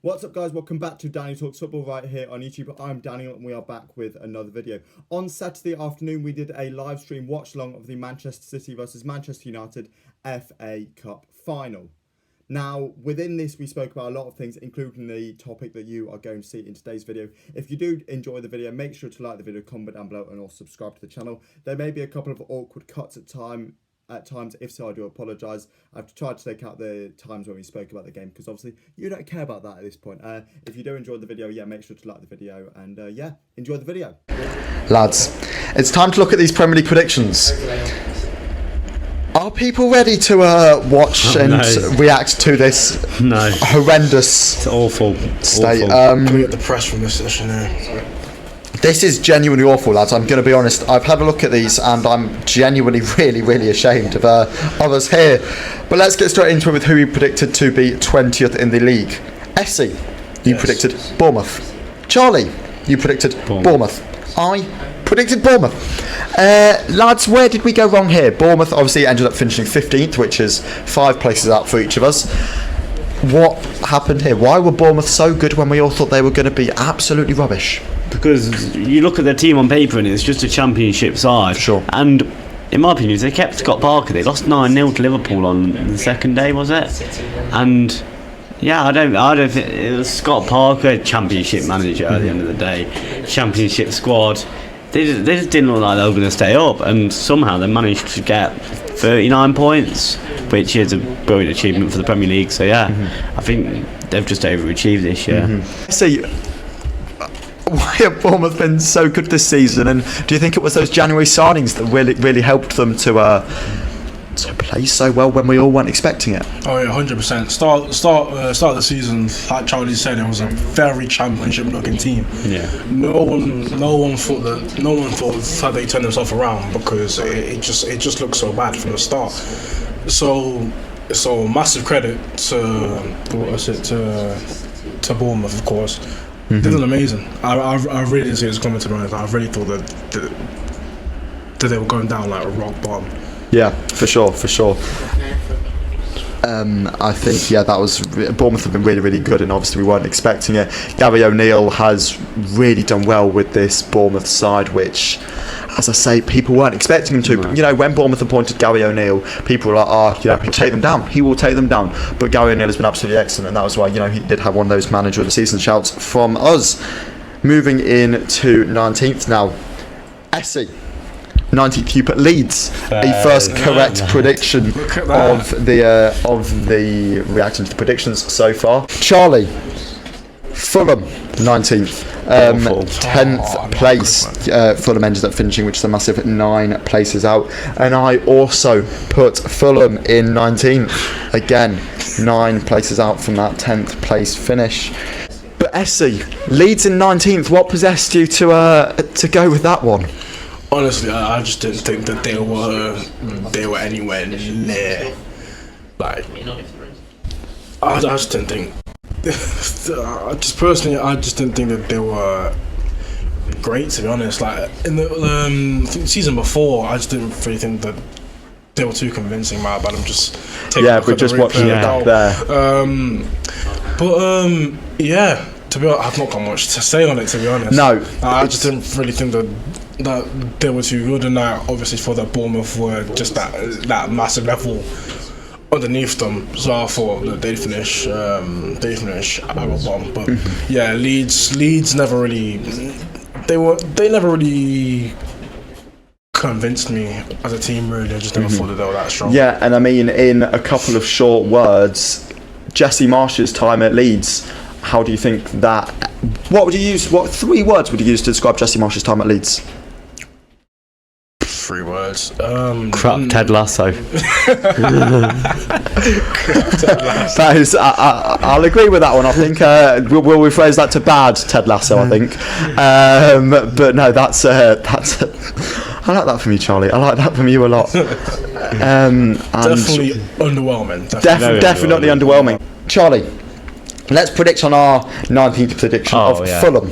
What's up, guys? Welcome back to Danny Talks Football right here on YouTube. I'm Daniel and we are back with another video. On Saturday afternoon, we did a live stream watch along of the Manchester City versus Manchester United FA Cup final. Now, within this, we spoke about a lot of things, including the topic that you are going to see in today's video. If you do enjoy the video, make sure to like the video, comment down below, and also subscribe to the channel. There may be a couple of awkward cuts at times. If so, I do apologise. I've tried to take out the times when we spoke about the game because obviously you don't care about that at this point. If you do enjoy the video, yeah, make sure to like the video and yeah, enjoy the video. Lads, it's time to look at these Premier League predictions. Are people ready to watch and react to this horrendous it's awful state? I'm going to get depressed from this session here. This is genuinely awful, lads. I'm going to be honest. I've had a look at these and I'm genuinely really ashamed of us here. But let's get straight into it with who you predicted to be 20th in the league. Essie, you predicted Bournemouth. Charlie, you predicted Bournemouth. I predicted Bournemouth. Lads, where did we go wrong here? Bournemouth obviously ended up finishing 15th, which is 5 places out for each of us. What happened here? Why were Bournemouth so good when we all thought they were going to be absolutely rubbish? Because you look at their team on paper and it's just a championship side. Sure. And in my opinion, if they kept Scott Parker, they lost 9-0 to Liverpool on the second day, was it? And yeah, I don't think it was Scott Parker, championship manager at the end of the day, championship squad. They just didn't look like they were going to stay up, and somehow they managed to get 39 points, which is a brilliant achievement for the Premier League. So yeah, I think they've just overachieved this year. So, why have Bournemouth been so good this season? And do you think it was those January signings that really helped them to play so well when we all weren't expecting it? Oh yeah, 100%. Start of the season, like Charlie said, it was a very championship-looking team. Yeah. No one thought they turned themselves around because it just looked so bad from the start. So massive credit to Bournemouth, of course. They did amazing. I really didn't see this coming, to be honest. I really thought that they were going down like a rock bottom. Yeah, for sure. I think that was Bournemouth have been really good, and obviously we weren't expecting it. Gary O'Neill has really done well with this Bournemouth side, which, as I say, people weren't expecting him to. But, you know, when Bournemouth appointed Gary O'Neill, people were like, he'll take them down. He will take them down. But Gary O'Neill has been absolutely excellent, and that was why, he did have one of those manager of the season shouts from us. Moving in to 19th now, Essie. 19th, you put Leeds. A first correct prediction of the reaction to the predictions so far. Charlie, Fulham, 19th. 10th place. Fulham ended up finishing, which is a massive 9 places out. And I also put Fulham in 19th. Again, 9 places out from that 10th place finish. But Essie, Leeds in 19th. What possessed you to go with that one? Honestly, I just didn't think that they were anywhere near. Like, I just didn't think. I just didn't think that they were great, to be honest. Like in the season before, I just didn't really think that they were too convincing. But I'm just taking we're just watching it back there. Yeah. To be honest, I've not got much to say on it. To be honest, no, I just didn't really think that they were too good, and I obviously thought that Bournemouth were just that massive level underneath them. So I thought that they'd finish at the bottom. But yeah, Leeds never really never really convinced me as a team. Really, I just never thought that they were that strong. Yeah, and I mean, in a couple of short words, Jesse Marsh's time at Leeds. How do you think that? What would you use? What 3 words would you use to describe Jesse Marsh's time at Leeds? 3 words. Crap Ted Lasso. That is, I'll agree with that one. I think we'll rephrase that to bad Ted Lasso. I think, but no, that's. I like that from you, Charlie. I like that from you a lot. Definitely underwhelming. Definitely underwhelming. Charlie, let's predict on our 19th prediction of Fulham.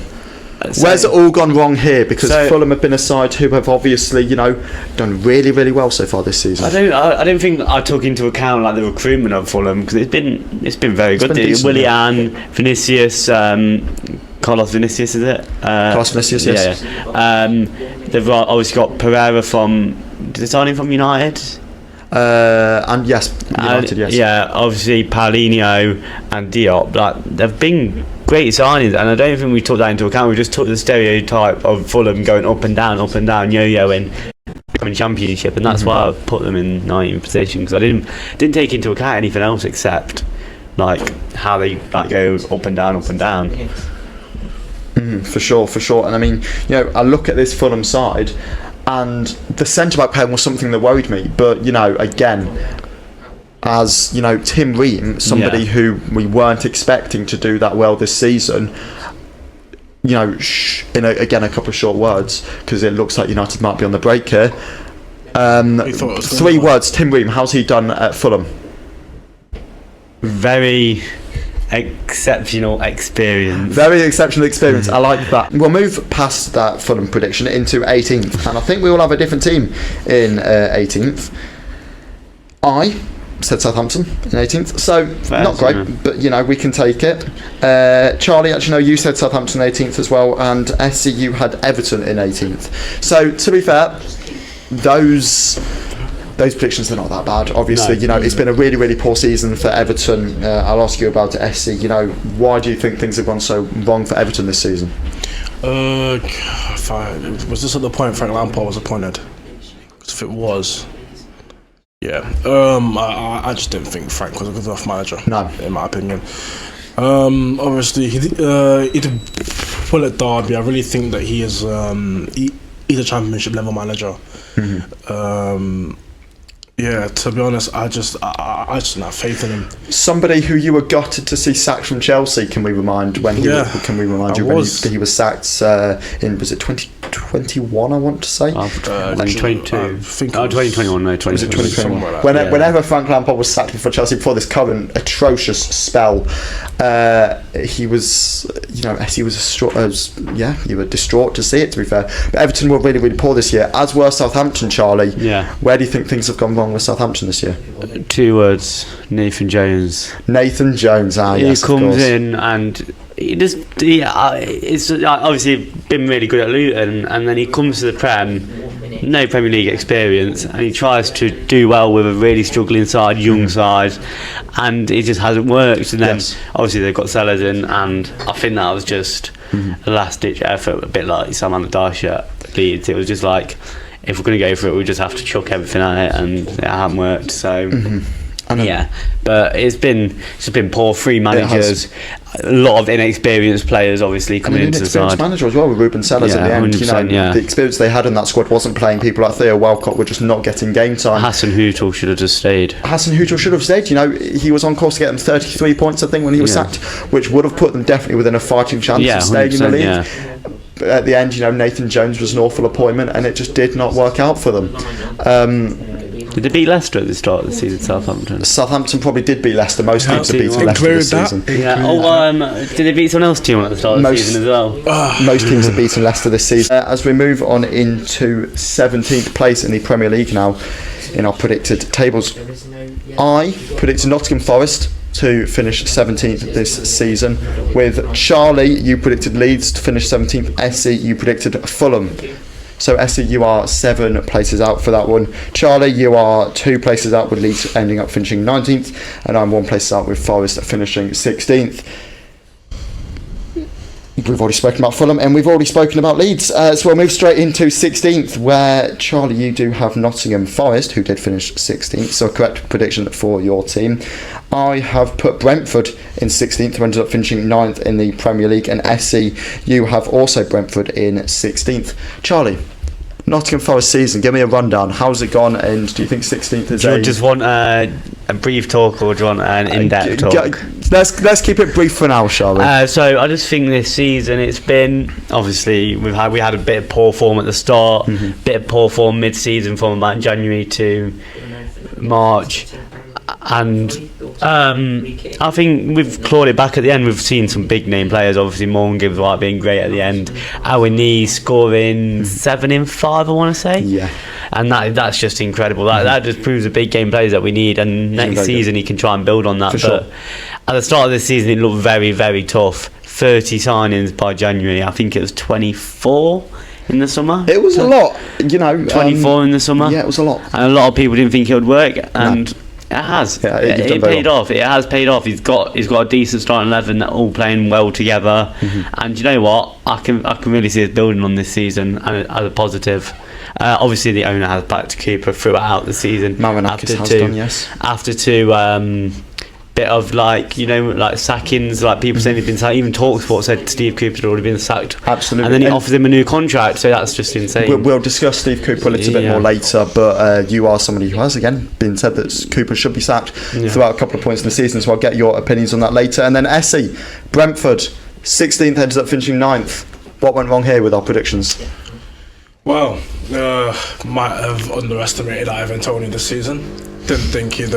Where's it all gone wrong here? Because Fulham have been a side who have obviously, done really, really well so far this season. I don't think I took into account like the recruitment of Fulham, because it's been very good. Willian, Vinicius, Carlos Vinicius, is it? Carlos Vinicius, yes. Yeah. They've obviously got Pereira did they sign him from United? And yes, United, yes. Yeah, obviously Paulinho and Diop. Like, they've been great signings, and I don't think we took that into account. We just took the stereotype of Fulham going up and down, yo-yoing, becoming Championship, and that's why I put them in 19th position, because I didn't take into account anything else except like how they go up and down, up and down. For sure. And I mean, I look at this Fulham side, and the centre-back pairing was something that worried me. But, again, as, Tim Ream, somebody who we weren't expecting to do that well this season, in a couple of short words, because it looks like United might be on the break here. 3 words, Tim Ream, how's he done at Fulham? Very exceptional experience. Very exceptional experience. I like that. We'll move past that Fulham prediction into 18th, and I think we will have a different team in 18th. I said Southampton in 18th, so not great, but we can take it. Charlie, actually no, you said Southampton 18th as well, and SCU had Everton in 18th. So to be fair, those predictions are not that bad. Obviously, it's been a really, really poor season for Everton. I'll ask you about it, SC. Why do you think things have gone so wrong for Everton this season? Was this at the point Frank Lampard was appointed? Because if it was, I just didn't think Frank was a good enough manager. No, in my opinion. Obviously, he did pull at Derby. I really think that he is he's a Championship level manager. To be honest, I just don't have faith in him. Somebody who you were gutted to see sacked from Chelsea. Can we remind when he was sacked in, was it 2021? I want to say 2022. 2021. No, 2021. Whenever Frank Lampard was sacked for Chelsea before this current atrocious spell, he was you were distraught to see it. To be fair, but Everton were really, really poor this year, as were Southampton. Charlie, where do you think things have gone wrong with Southampton this year? 2 words: Nathan Jones. He comes in and it's obviously been really good at Luton, and then he comes to the Prem, no Premier League experience, and he tries to do well with a really struggling side, young side, and it just hasn't worked. And then obviously they've got Sellers in, and I think that was just a last ditch effort, a bit like Sam Allardyce at Leeds. It was just like, if we're going to go for it, we just have to chuck everything at it, and it hasn't worked. So but it's just been poor. 3 managers, a lot of inexperienced players obviously coming into the side. Manager as well with Ruben Sellers at the end. The experience they had in that squad wasn't playing. People like Theo Walcott were just not getting game time. Hassan Hutel should have just stayed. He was on course to get them 33 points, I think, when he was sacked, which would have put them definitely within a fighting chance of staying in the league. But at the end, Nathan Jones was an awful appointment, and it just did not work out for them. Did they beat Leicester at the start of the season, Southampton? Southampton probably did beat Leicester. Most teams have beaten Leicester this season. Did they beat someone else team at the start of the season as well? Most teams have beaten Leicester this season. As we move on into 17th place in the Premier League now, in our predicted tables, I predicted Nottingham Forest to finish 17th this season. With Charlie, you predicted Leeds to finish 17th. SC, you predicted Fulham. So SC, you are 7 places out for that one. Charlie, you are 2 places out with Leeds ending up finishing 19th, and I'm 1 place out with Forest finishing 16th. We've already spoken about Fulham, and we've already spoken about Leeds. So we'll move straight into 16th, where, Charlie, you do have Nottingham Forest, who did finish 16th, so a correct prediction for your team. I have put Brentford in 16th, who ended up finishing 9th in the Premier League, and SC, you have also Brentford in 16th. Charlie, Nottingham Forest season, give me a rundown. How's it gone, and do you think 16th is do you just want a brief talk, or do you want an in-depth talk? Let's keep it brief for now, shall we? So I just think this season it's been, obviously we had a bit of poor form at the start, bit of poor form mid-season from about January to March, And I think we've clawed it back at the end. We've seen some big name players, obviously Morgan Gibbs White being great at the end. Awani scoring 7 in 5, I want to say. Yeah. And that's just incredible. That just proves the big game players that we need. And next season he can try and build on that. For sure. At the start of this season it looked very, very tough. 30 signings by January. I think it was 24 in the summer. It was a lot, 24 in the summer. Yeah, it was a lot. And a lot of people didn't think it would work, and it has. Yeah, it paid off. It has paid off. He's got a decent starting 11 that all playing well together. And you know what? I can really see us building on this season as a positive. Obviously, the owner has backed Cooper throughout the season. Marinakis has done, yes. After two. Bit of like sackings, like people saying he's been sacked. Even Talksport said Steve Cooper had already been sacked. Absolutely. And then he offers him a new contract, so that's just insane. We'll discuss Steve Cooper a little bit more later, but you are somebody who has again been said that Cooper should be sacked throughout a couple of points in the season, so I'll get your opinions on that later. And then Essie, Brentford 16th, ends up finishing 9th. What went wrong here with our predictions? Well, might have underestimated Ivan Toney this season. Didn't think he'd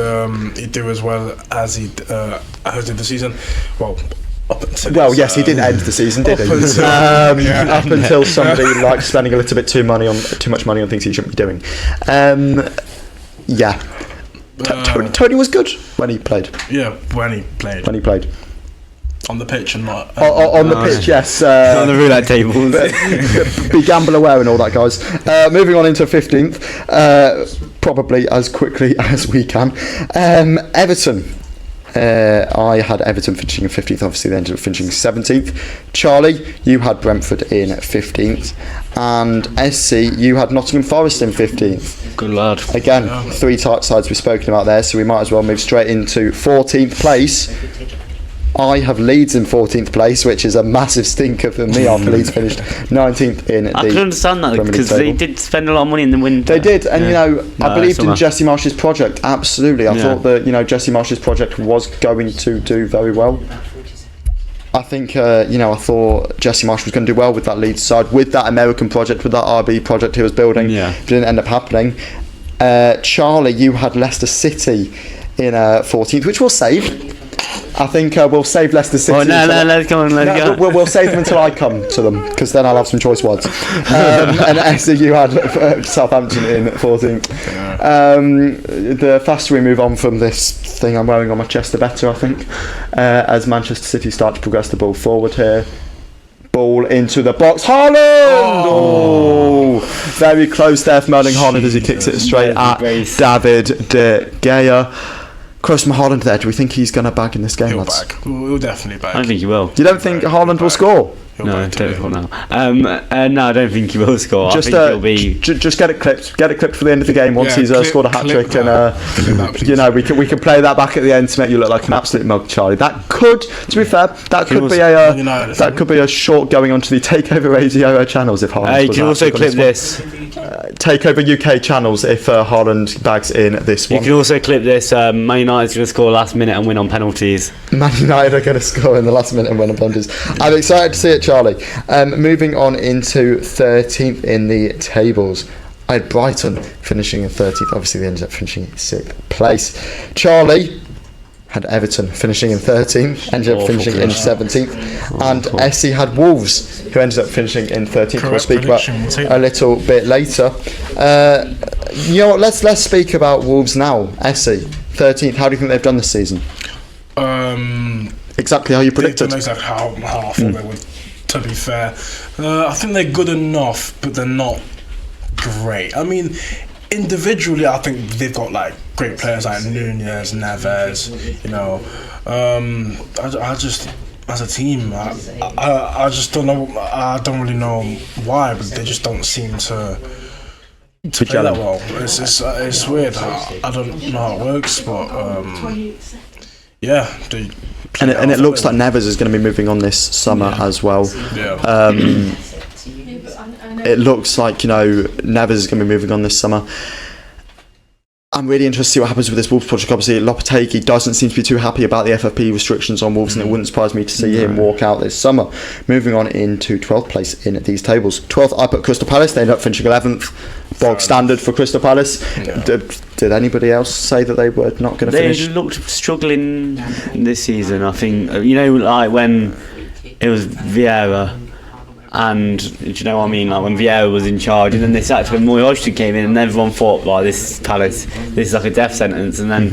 do as well as he did the season. Well, up until yes, he didn't end the season, did he? Up until somebody likes spending a little bit too much money on things he shouldn't be doing. Tony was good when he played. Yeah, when he played. On the pitch and not on the pitch, yes. On the roulette table. Be gamble aware and all that, guys. Moving on into 15th, probably as quickly as we can. Everton. I had Everton finishing in 15th. Obviously, they ended up finishing 17th. Charlie, you had Brentford in 15th, and SC, you had Nottingham Forest in 15th. Good lad. Again, 3 sides we've spoken about there, so we might as well move straight into 14th place. I have Leeds in 14th place, which is a massive stinker for me after Leeds finished 19th in the I can understand that because they did spend a lot of money in the winter. They did, and I believed in Jesse Marsh's project. Absolutely, I thought that Jesse Marsh's project was going to do very well. I think I thought Jesse Marsh was going to do well with that Leeds side, with that American project, with that RB project he was building. It didn't end up happening. Charlie, you had Leicester City in 14th, which we'll save. I think we'll save Leicester City. Let's go. We'll save them until I come to them, because then I'll have some choice words. And Esther, you had Southampton in 14th. The faster we move on from this thing I'm wearing on my chest, the better, I think. As Manchester City start to progress the ball forward here. Ball into the box. Haaland! Oh! Very close there from Erling Haaland as he kicks it straight at David De Gea. Close from Haaland there. Do we think he's going to bag in this game, He'll lads? bag. We'll definitely bag. I don't think he will. You don't think Haaland will score? No, I don't think now. No, I don't think he will score. Just, I think he'll be. Just get it clipped. Get it clipped for the end of the game once he's scored a hat trick, and we can play that back at the end to make you look like an absolute mug, Charlie. That could, to be fair, that could be a short going onto the Takeover Radio channels if Haaland. You can also clip this. Takeover UK channels if Haaland bags in this one. You can also clip this. Man United's going to score last minute and win on penalties. Man United are going to score in the last minute and win on penalties. I'm excited to see it, Charlie. Moving on into 13th in the tables. I had Brighton finishing in 13th. Obviously, they ended up finishing in 6th place. Charlie had Everton finishing in 13th, ended up finishing in 17th, and Essie had Wolves, who ended up finishing in 13th. We'll speak about a little bit later. You know what? Let's speak about Wolves now. Essie, 13th. How do you think they've done this season? Exactly how you predicted. They've done exactly how I thought they would. To be fair, I think they're good enough, but they're not great. I mean, individually, I think they've got like great players like Nunez, Neves. I just, as a team, I just don't know. I don't really know why, but they just don't seem to play that well. It's weird. I don't know how it works, but And it looks like Neves is going to be moving on this summer as well. It looks like Neves is going to be moving on this summer. I'm really interested to see what happens with this Wolves project. Obviously, Lopetegui doesn't seem to be too happy about the FFP restrictions on Wolves, and it wouldn't surprise me to see him walk out this summer. Moving on into 12th place in these tables. 12th, I put Crystal Palace. They ended up finishing 11th. Bog standard for Crystal Palace. Did anybody else say that they were not going to finish? They looked struggling this season. I think like when it was Vieira, and do you know what I mean? Like when Vieira was in charge, and then they sacked when Moy Hodgson came in, and everyone thought, like, this Palace, this is like a death sentence, and then.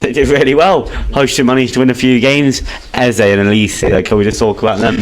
They did really well. Hodgson managed to win a few games. Eze and Elise, can we just talk about them?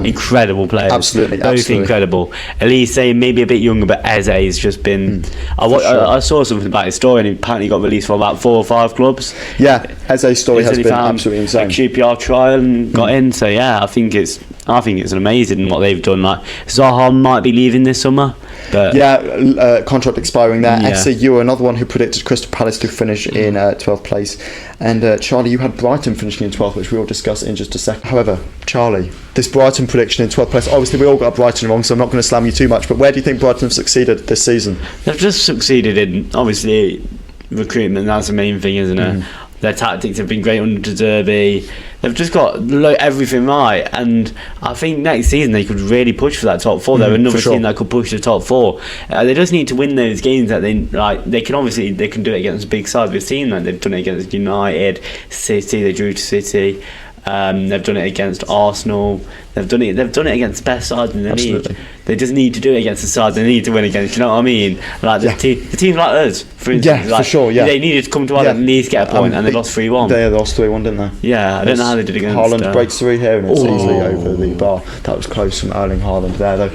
Incredible players. Absolutely. Both incredible. Elise maybe a bit younger, but Eze has just been... I saw something about his story, and he apparently got released from about 4 or 5 clubs. Yeah, Eze's story has been absolutely insane. A QPR trial and got in, so yeah, I think it's amazing what they've done. Like Zaha might be leaving this summer. But contract expiring there. Yeah. you were another one who predicted Crystal Palace to finish in 12th place. And Charlie, you had Brighton finishing in 12th, which we will discuss in just a second. However, Charlie, this Brighton prediction in 12th place, obviously we all got Brighton wrong, so I'm not going to slam you too much, but where do you think Brighton have succeeded this season? They've just succeeded in, obviously, recruitment. That's the main thing, isn't it? Their tactics have been great under De Zerbi. They've just got everything right, and I think next season they could really push for that top 4. They're another team that could push the top 4. They just need to win those games that they like. They can do it against big sides. We've seen that they've done it against United, City. They drew to City. They've done it against Arsenal. They've done it against the best sides in the league. They just need to do it against the sides they need to win against. You know what I mean? Like the teams like us, for instance. Yeah, for sure. Yeah, they needed to come to Ireland and at least get a point, and they lost 3-1. They lost 3-1, didn't they? Yeah, I don't know how they did against. Haaland breaks through here, and it's easily over the bar. That was close from Erling Haaland there, though.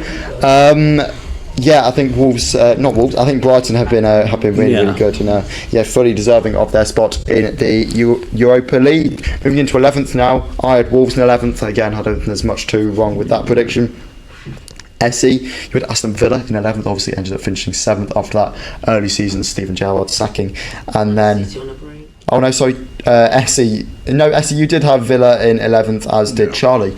I think I think Brighton have been really good, and fully deserving of their spot in the Europa League. Moving into 11th now, I had Wolves in 11th. Again, I don't think there's much too wrong with that prediction. SE, you had Aston Villa in 11th, obviously ended up finishing 7th after that early season Stephen Gerrard sacking. And then SE, you did have Villa in 11th, as did Charlie.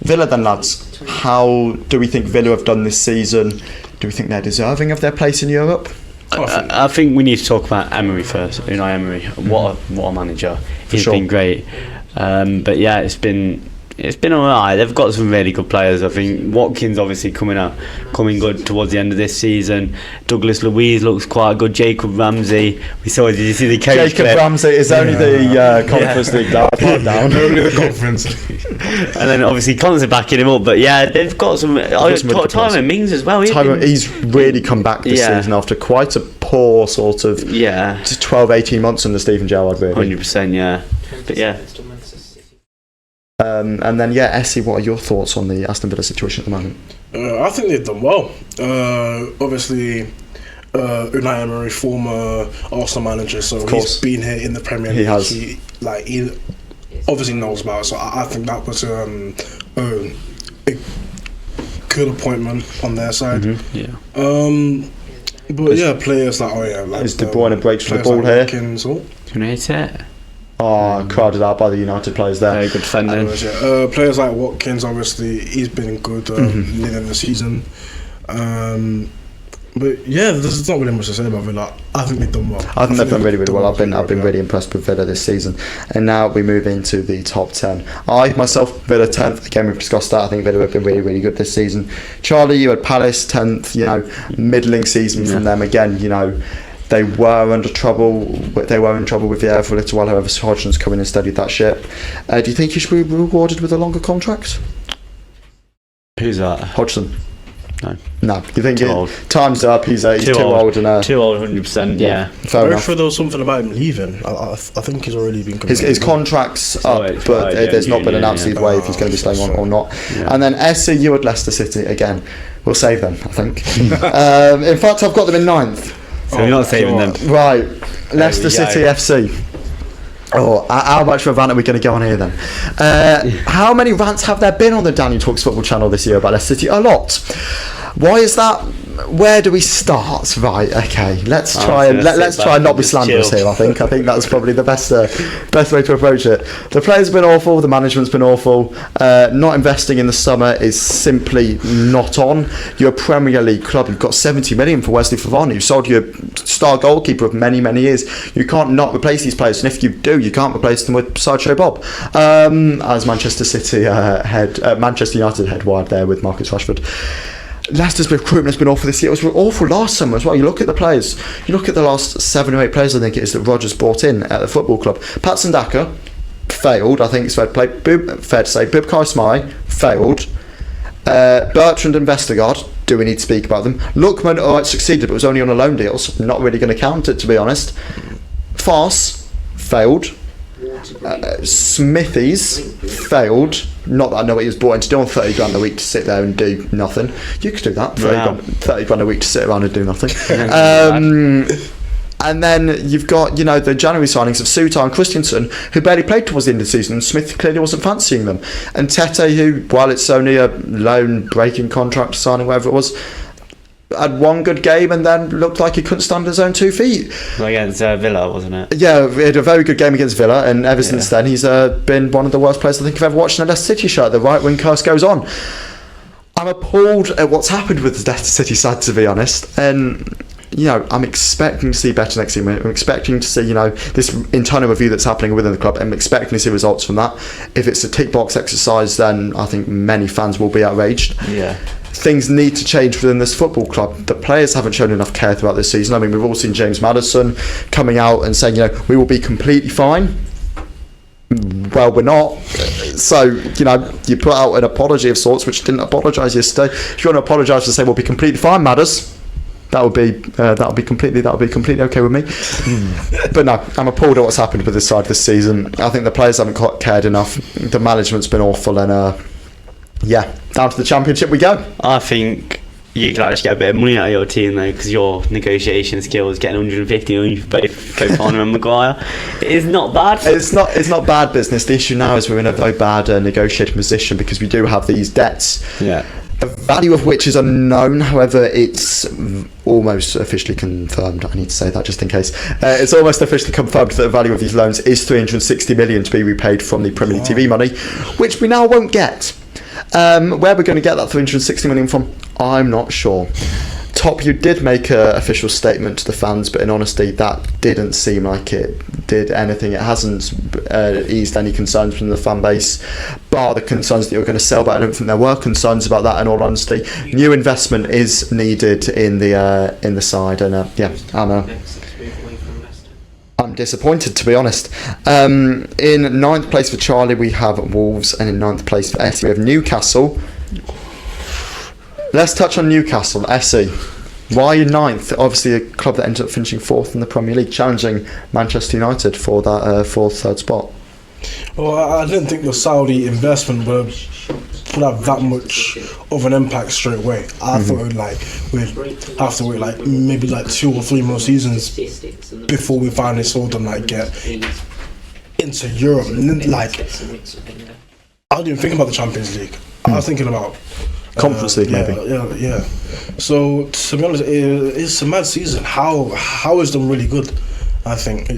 Villa then, lads, how do we think Villa have done this season? Do we think they're deserving of their place in Europe? I think we need to talk about Emery first. Unai Emery, what a manager. He's been great. But yeah, it's been alright. They've got some really good players. I think Watkins obviously coming good towards the end of this season. Douglas Luiz looks quite good. Jacob Ramsey. Did you see the coach Jacob clip? Ramsey is only the Conference League down. Only the Conference. And then obviously Conte backing him up. But yeah, they've got some. Tyrone Mings as well. He's really come back this season after quite a poor sort of 12-18 months under Stephen Gerrard, really. 100%, yeah. But yeah. And then Essie, what are your thoughts on the Aston Villa situation at the moment? I think they've done well. Obviously, Unai Emery, former Arsenal manager, so he's been here in the Premier League. He has. He obviously knows about it, so I think that was a good appointment on their side. Players like is De Bruyne breaks for the ball here? Do you hit it? Crowded out by the United players there. Very good defending. Players like Watkins, obviously, he's been good in the season. But yeah, there's not really much to say about Villa. I think they've done well. I think they've done really, really well. I've been really impressed with Villa this season. And now we move into the top 10. I myself, Villa 10th. Again, we've discussed that. I think Villa have been really, really good this season. Charlie, you had Palace 10th. Middling season from them again. They were in trouble with Vieira for a little while. However, Hodgson's come in and steadied that ship. Do you think he should be rewarded with a longer contract? Who's that? Hodgson. No. You think time's up? He's too old and too old, 100%. Yeah. Fair enough. Sure there was something about him leaving. I think he's already been. His contract's up, but there's not been announced either way if he's going to be staying on or not. Yeah. And then SC, you at Leicester City again. We'll save them, I think. In fact, I've got them in 9th. So we're not saving them. Right. Leicester City FC. How much of a rant are we going to go on here then? How many rants have there been on the Daniel Talks Football channel this year about Leicester City? A lot. Why is that? Where do we start? Right, okay. Let's try and not be slanderous here. I think that's probably the best way to approach it. The players have been awful. The management's been awful. Not investing in the summer is simply not on. You're a Premier League club. You've got 70 million for Wesley Fofana. You've sold your star goalkeeper of many, many years. You can't not replace these players, and if you do, you can't replace them with Sideshow Bob. As Manchester United head wired there with Marcus Rashford. Leicester's recruitment has been awful this year. It was awful last summer as well. You look at the players. You look at the last 7 or 8 players, I think it is, that Rodgers brought in at the football club. Patson Daka failed, I think it's fair to say. Bubkai Smai failed. Bertrand and Vestergaard, do we need to speak about them? Lookman, alright, succeeded, but was only on a loan deal, so not really going to count it, to be honest. Farce failed. Smithies failed. Not that I know what he was brought in to do on 30 grand a week to sit there and do nothing. You could do that. 30 grand a week to sit around and do nothing. And then you've got, the January signings of Suter and Christensen, who barely played towards the end of the season, and Smith clearly wasn't fancying them. And Tete, who, while it's only a loan breaking contract signing, whatever it was, had one good game and then looked like he couldn't stand on his own 2 feet. Against Villa, wasn't it? Yeah, he had a very good game against Villa, and ever since then he's been one of the worst players I think I've ever watched in a Leicester City shirt. The right wing curse goes on. I'm appalled at what's happened with the Leicester City side, to be honest, and I'm expecting to see better next season. I'm expecting to see, this internal review that's happening within the club. I'm expecting to see results from that. If it's a tick box exercise, then I think many fans will be outraged. Yeah. Things need to change within this football club. The players haven't shown enough care throughout this season. I mean, we've all seen James Maddison coming out and saying, we will be completely fine. Well, we're not. So, you put out an apology of sorts, which didn't apologise yesterday. If you want to apologise to say we'll be completely fine, Madders, that would be completely okay with me. But no, I'm appalled at what's happened with this side this season. I think the players haven't quite cared enough. The management's been awful, and down to the Championship we go. I think you could actually get a bit of money out of your team though, because your negotiation skills, getting 150 million for both Farnham and Maguire, is not bad. It's not bad business. The issue now is we're in a very bad negotiating position because we do have these debts. Yeah. The value of which is unknown, however, it's almost officially confirmed. I need to say that just in case. It's almost officially confirmed that the value of these loans is 360 million to be repaid from the Premier League TV money, which we now won't get. Where we're going to get that 360 million from, I'm not sure. Top, you did make an official statement to the fans, but in honesty, that didn't seem like it did anything. It hasn't eased any concerns from the fan base, bar the concerns that you're going to sell. But I don't think there were concerns about that. In all honesty, new investment is needed in the side, and I'm disappointed, to be honest. In 9th place for Charlie we have Wolves, and in 9th place for Essie we have Newcastle. Let's touch on Newcastle. Essie, why are you 9th? Obviously a club that ended up finishing 4th in the Premier League, challenging Manchester United for that 4th, 3rd spot. Well, I didn't think the Saudi investment would have that much of an impact straight away. I thought we'd have to wait maybe 2 or 3 more seasons before we finally saw them get into Europe. I didn't even think about the Champions League. I was thinking about Conference League, maybe. Yeah. So to be honest, it's a mad season. How is them really good? I think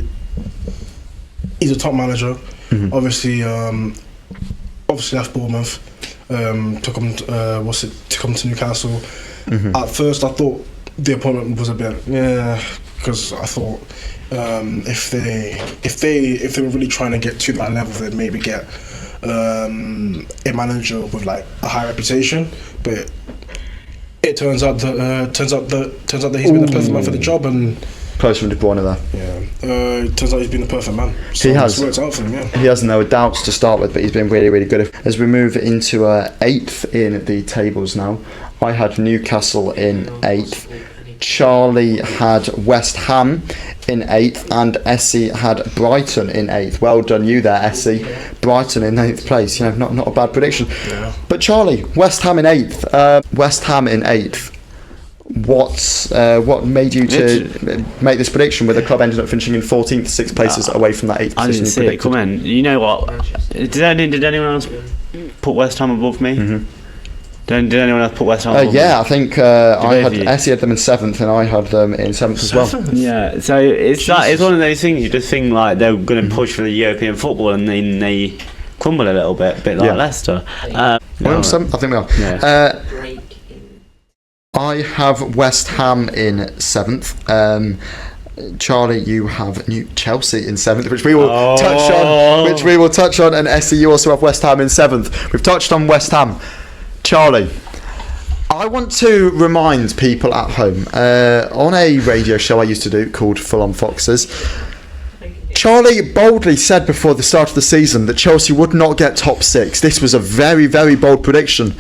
he's a top manager. Obviously left Bournemouth. To come to Newcastle. At first, I thought the appointment was a bit because I thought if they were really trying to get to that level, they'd maybe get a manager with a high reputation. But it turns out that he's been the perfect man for the job, and close from De Bruyne there. Yeah, it turns out he's been the perfect man. So he has. It's worked out for him, He has no doubts to start with, but he's been really, really good. As we move into 8th in the tables now, I had Newcastle in 8th. Charlie had West Ham in 8th, and Essie had Brighton in 8th. Well done you there, Essie. Brighton in 8th place. Not a bad prediction. Yeah. But Charlie, West Ham in 8th. West Ham in 8th. What made you to make this prediction with the club ended up finishing in 14th, 6 places away from that 8th position? I didn't see it come in. You know what? Did anyone else put West Ham above me? Did anyone else put West Ham above me? I think I had Essie had them in 7th, and I had them in 7th as well. Yeah, so it's one of those things you just think they're going to push for the European football, and then they crumble a little bit like Leicester. I think we are. Yeah. I have West Ham in 7th. Charlie, you have Chelsea in 7th, which we will touch on. And Essie, you also have West Ham in 7th. We've touched on West Ham. Charlie, I want to remind people at home, on a radio show I used to do called Full On Foxes, Charlie boldly said before the start of the season that Chelsea would not get top 6. This was a very, very bold prediction.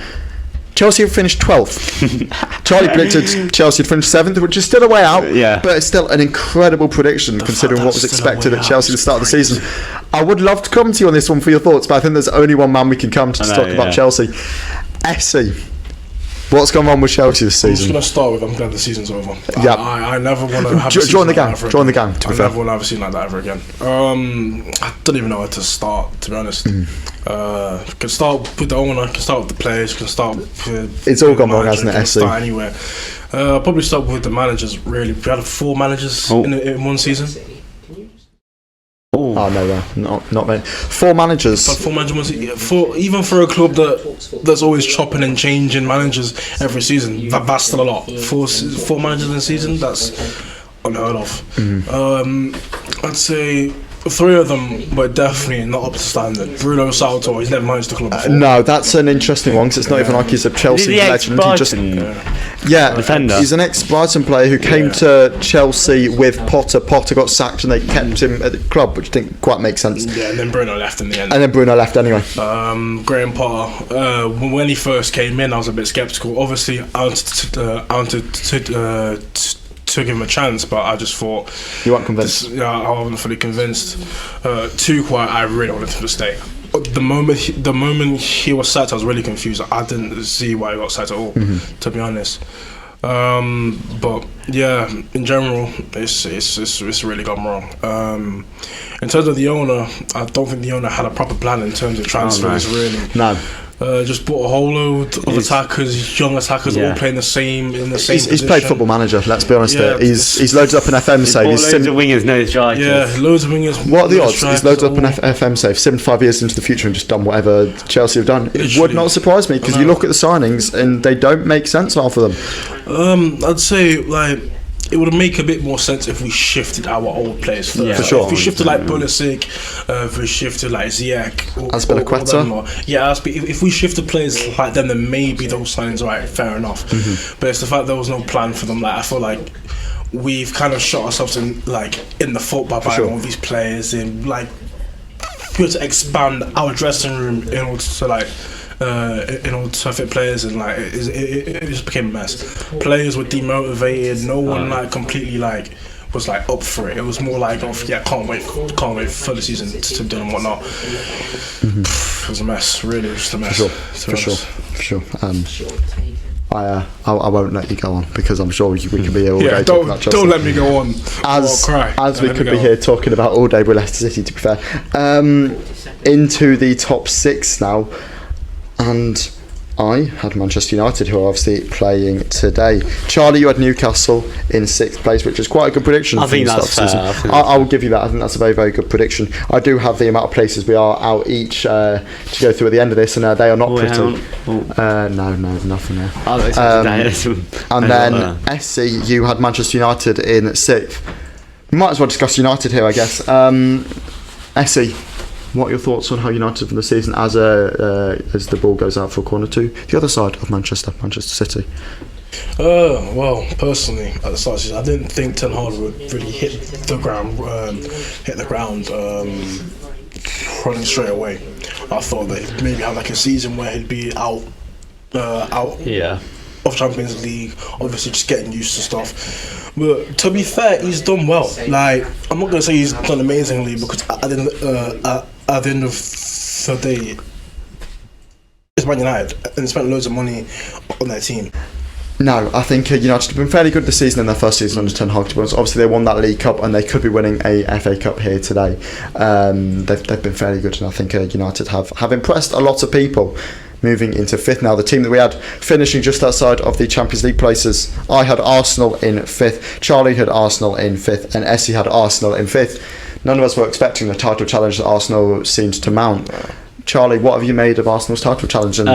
Chelsea have finished 12th. Charlie predicted Chelsea had finished 7th, which is still a way out, but it's still an incredible prediction considering what was expected at Chelsea at the start of the season. I would love to come to you on this one for your thoughts, but I think there's only one man we can come to talk about Chelsea. Essie, what's gone wrong with Chelsea this season? I'm just going to start with I'm glad the season's over. Yeah. I never want to have join the gang. Join the gang, to be fair. I never want to have a season like that ever again. I don't even know where to start, to be honest. Can start with the owner, can start with the players, can start with... It's all gone wrong, hasn't it, SC? Start anywhere. I'll probably start with the managers, really. We had 4 managers in one season. Oh no, not many. 4 managers. But 4 managers, even for a club that's always chopping and changing managers every season, that's still a lot. 4 managers in a season, that's unheard of. I'd say 3 of them were definitely not up to standard. Bruno Salto, he's never managed the club before. No, that's an interesting one because it's not even like he's a Chelsea legend. He just defender. He's an ex-Brighton player who came to Chelsea with Potter. Potter got sacked and they kept him at the club, which didn't quite make sense. Yeah, and then Bruno left in the end. And then Bruno left anyway. Graham Potter, when he first came in, I was a bit sceptical. Obviously, I wanted to give him a chance, but I just thought you weren't convinced. I wasn't fully convinced. Tuchel, I really wanted him to stay. The moment he was sacked, I was really confused. I didn't see why he got sacked at all, to be honest. But yeah, in general, it's really gone wrong. In terms of the owner, I don't think the owner had a proper plan in terms of transfers. Really, no. Just bought a whole load of attackers, young attackers, all playing in the same position. He's played Football Manager. Let's be honest. He's loaded up an FM save. He's loads of wingers, no strikers. Yeah, loads of wingers. What are the odds? He's loaded up an FM save, 75 years into the future, and just done whatever Chelsea have done. It would not surprise me because you look at the signings and they don't make sense, half of them. I'd say it would make a bit more sense if we shifted our old players first. Yeah, for sure. If we shifted like Pulisic, if we shifted like Ziyech, if we shifted players like them, then maybe those signings are right, fair enough. But it's the fact there was no plan for them. Like I feel like we've kind of shot ourselves in the foot by buying all these players and we had to expand our dressing room in order to fit players, and it just became a mess. Players were demotivated. No one completely was up for it. It was more can't wait for the season to be done and whatnot. It was a mess, really. It was just a mess. For sure. I won't let you go on because I'm sure we could be here all day talking about Chelsea. Don't let me go on. As we could be here talking about all day with Leicester City, to be fair. Into the top 6 now. And I had Manchester United, who are obviously playing today. Charlie, you had Newcastle in 6th place, which is quite a good prediction. I think that's fair. I will give you that. I think that's a very, very good prediction. I do have the amount of places we are out each to go through at the end of this, and they are not pretty. No, nothing there. And then SC, you had Manchester United in 6th. We might as well discuss United here, I guess. SC, what are your thoughts on how United from the season as the ball goes out for a corner to the other side of Manchester City? Well, personally, at the start of the season, I didn't think Ten Hag would really hit the ground running straight away. I thought that he'd maybe have a season where he'd be out of Champions League, obviously just getting used to stuff. But to be fair, he's done well. I'm not gonna say he's done amazingly because at the end of the day, it's Man United and they spent loads of money on their team. No, I think United have been fairly good this season in their first season under Ten Hag, to be honest. Obviously, they won that League Cup and they could be winning a FA Cup here today. They've been fairly good, and I think United have impressed a lot of people. Moving into 5th now, the team that we had finishing just outside of the Champions League places. I had Arsenal in 5th, Charlie had Arsenal in 5th, and Essie had Arsenal in 5th. None of us were expecting the title challenge that Arsenal seemed to mount. Charlie, what have you made of Arsenal's title challenge and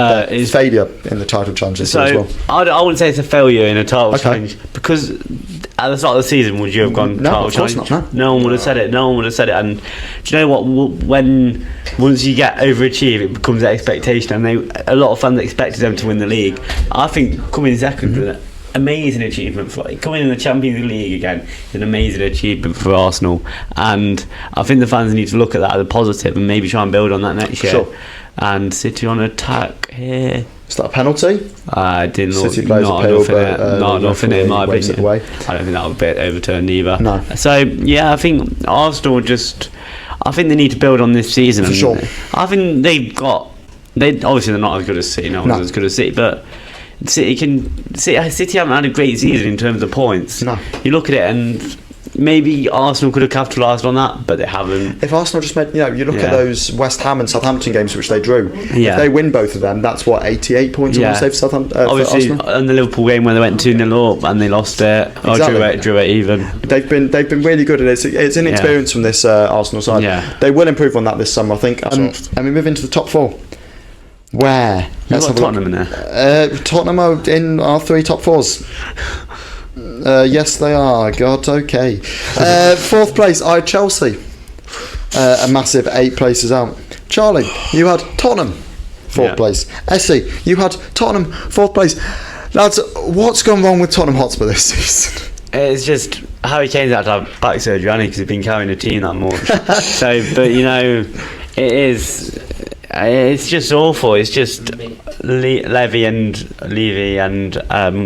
failure in the title challenge as well? I wouldn't say it's a failure in a title challenge because at the start of the season, would you have gone No, title of course challenge? not, No one would have said it. No one would have said it. And do you know what? Once you get overachieve, it becomes an expectation, and a lot of fans expected them to win the league. I think coming second was an amazing achievement for coming in the Champions League again. Is an amazing achievement for Arsenal, and I think the fans need to look at that as a positive and maybe try and build on that next year. Sure. And City on attack here. Is that a penalty? I didn't look. City plays appeal, but not enough in it, in my waves opinion. it away. I don't think that would be overturned either. No. So yeah, I think Arsenal I think they need to build on this season. For sure. I think obviously they're not as good as City. No one's as good as City, but City haven't had a great season in terms of points. No. You look at it and maybe Arsenal could have capitalised on that, but they haven't. If Arsenal just made, you look at those West Ham and Southampton games which they drew. Yeah. If they win both of them, that's what 88 points. I want to say for Southampton. Obviously, for Arsenal. in the Liverpool game where they went 2-0 up and they lost it, Exactly. drew it even. They've been really good, and it's inexperience from this Arsenal side. Yeah. They will improve on that this summer, I think. And we move into the top four. Where? You've got Tottenham in there. Tottenham are in our 3 top 4s. Yes, they are. God, okay. 4th place, I had Chelsea. A massive 8 places out. Charlie, you had Tottenham, 4th place. Essie, you had Tottenham, 4th place. Lads, what's gone wrong with Tottenham Hotspur this season? It's just Harry Kane's had to have back surgery, hasn't he? Because he's been carrying the team that much. It's just awful. It's just Levy and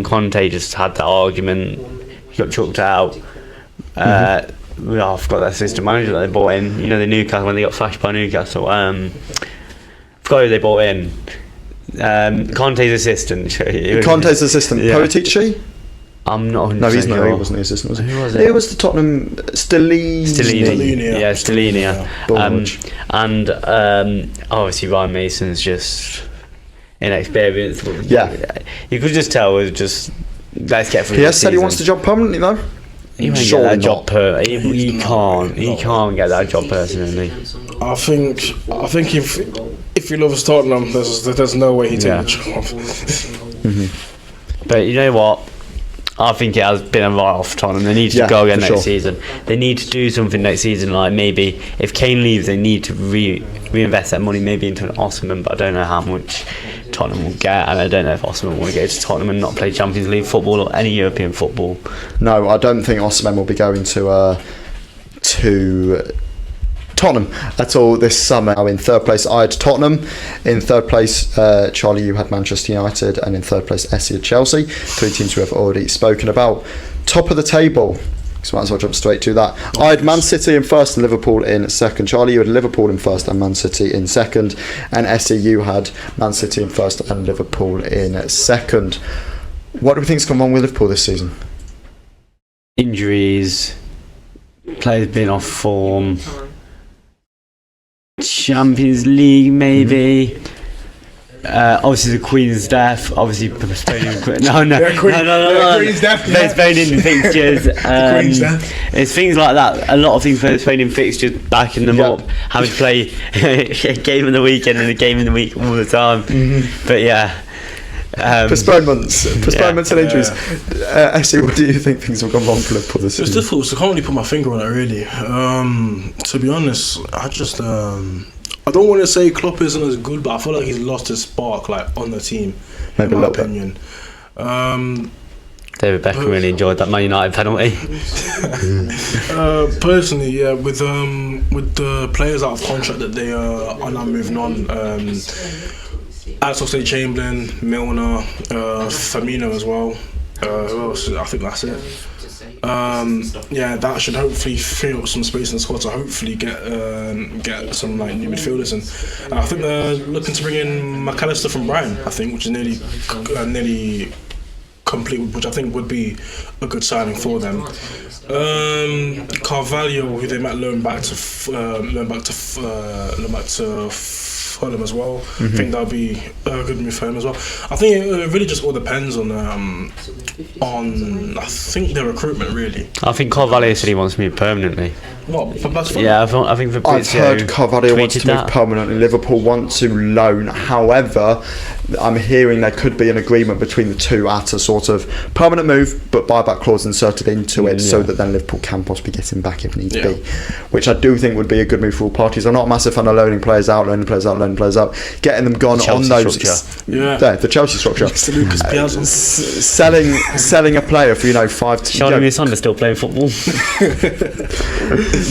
Conte just had that argument. He got chucked out. I forgot that assistant manager that they bought in. The Newcastle, when they got flashed by Newcastle. Forgot who they bought in. Conte's assistant. Paratici? I'm not 100% No, he's not. sure. He wasn't the assistant, was he? Who was it? It was the Tottenham Stellini. Yeah, Stellini. Yeah. Obviously Ryan Mason's just inexperienced. Yeah. You could just tell it was just let's get through. He has said he wants the job permanently though. He won't get that job he can't get that job personally. I think if he loves Tottenham, there's no way he'd take the job. But you know what? I think it has been a write-off for Tottenham. They need to go again next season. They need to do something next season. Like maybe if Kane leaves, they need to reinvest that money maybe into an Osimhen. But I don't know how much Tottenham will get, and I don't know if Osimhen will go to Tottenham and not play Champions League football or any European football. No, I don't think Osimhen will be going to Tottenham at all this summer. Now in 3rd place I had Tottenham. In 3rd place Charlie, you had Manchester United, and in 3rd place Essie had Chelsea. 3 teams we have already spoken about. Top of the table, so might as well jump straight to that. I had Man City in 1st and Liverpool in 2nd. Charlie, you had Liverpool in 1st and Man City in 2nd, and Essie, you had Man City in 1st and Liverpool in 2nd. What do we think's gone wrong with Liverpool this season? Injuries, players being off form, Champions League maybe. Obviously the Queen's death. Obviously postponing. Queen's death. Postponing fixtures. Queen's death. It's things like that. A lot of things postponing fixtures, backing them up, having to play a game in the weekend and a game in the week all the time. But yeah. Postponements and injuries. Essie, what do you think things have gone wrong for Liverpool this season? It's difficult, so I can't really put my finger on it really. To be honest, I just I don't want to say Klopp isn't as good, but I feel like he's lost his spark on the team. Maybe in my a little opinion. David Beckham really enjoyed that Man United penalty. Personally, yeah, with the players out of contract that they are now moving on. Alex Oxlade-Chamberlain, Milner, Firmino as well. Who else? I think that's it. That should hopefully free up some space in the squad to hopefully get some new midfielders in. I think they're looking to bring in McAllister from Brighton. I think, which is nearly complete, which I think would be a good signing for them. Carvalho, who they might loan back to Fulham as well. I think that'll be a good move for him as well. I think it really just all depends on I think their recruitment really. I think Carvalho said he wants to move permanently. What? For Yeah, I think I've Fabrizio heard Carvalho wants tweeted to move that. permanently. Liverpool want to loan. However, I'm hearing there could be an agreement between the two at a sort of permanent move, but buyback clause inserted into it, so that then Liverpool can possibly get him back if need be. Which I do think would be a good move for all parties. I'm not a massive fan of loaning players out, getting them gone on those. The Chelsea structure. Selling a player for selling Charlie Musonda's still playing football.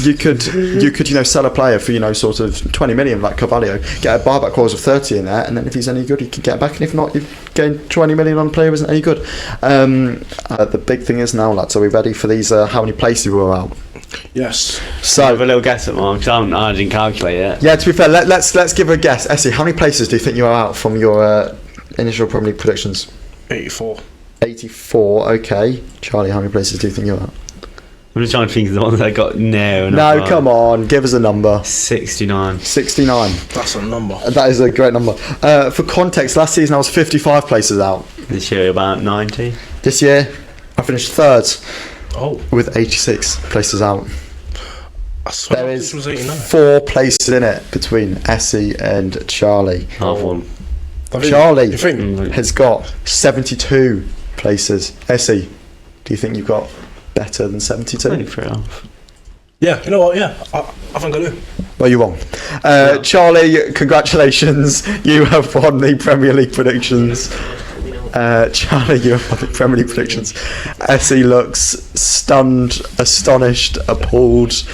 you could sell a player for sort of 20 million like Carvalho, get a buyback clause of 30 in there, and then if he's any good you can get it back, and if not you've gained 20 million on a player who isn't any good. The big thing is now, lads, are we ready for these how many places we were out? Yes. So have a little guess at mine, because I didn't calculate it. Yeah, to be fair, let's give a guess. Essie, how many places do you think you are out from your initial Premier League predictions? 84. 84, okay. Charlie, how many places do you think you're out? I'm just trying to think of the ones that got no. Come on, give us a number. 69. 69. That's a number. That is a great number. For context, last season I was 55 places out. This year about 90. This year I finished third. Oh. With 86 places out. I swear there this was 89. 4 places in it between Essie and Charlie. Half one. Charlie has got 72 places. Essie, do you think you've got better than 72? 23. Yeah, you know what? Yeah, I think I do. Well, you're wrong. Charlie, congratulations. You have won the Premier League predictions. Charlie, you have won the Premier League predictions. Essie looks stunned, astonished, appalled.